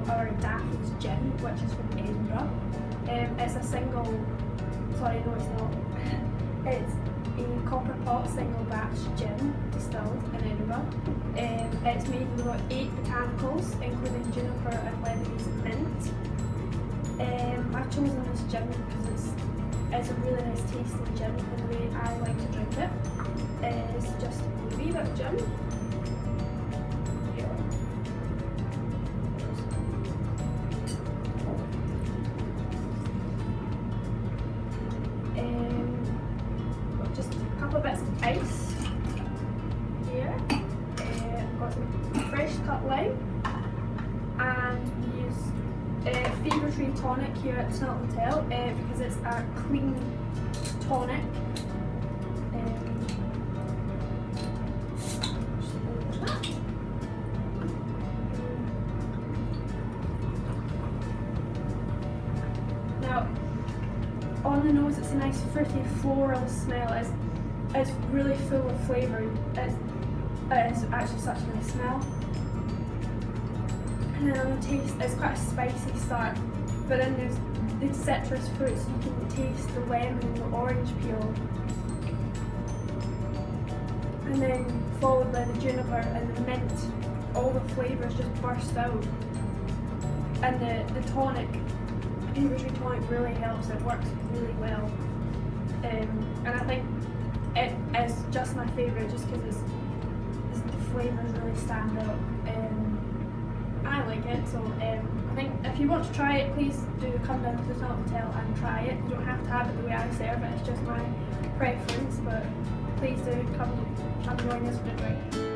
our Daffy's Gin, which is from Edinburgh. It's a single, sorry, no it's not. It's a copper pot single batch gin distilled in Edinburgh. It's made with about 8 botanicals, including juniper and Lebanese mint. I've chosen this gin because it's a really nice tasting gin, and the way I like to drink it is just a wee bit of gin. Just a couple of bits of ice here. Got some fresh cut lime, and we use Fever Tree tonic here at the Snort Hotel because it's a clean tonic. Now, on the nose, it's a nice fruity floral smell. It's really full of flavour. It's actually such a nice smell. And then on the taste, it's quite a spicy start, but then there's the citrus fruits. You can taste the lemon and the orange peel, and then followed by the juniper and the mint. All the flavours just burst out, and the tonic, Fever Tree tonic, really helps. It works really well, and I think it is just my favourite just because the flavours really stand out. I like it, so I think if you want to try it, please do come down to the Snort Hotel and try it. You don't have to have it the way I serve it, it's just my preference, but please do come join us for the drink.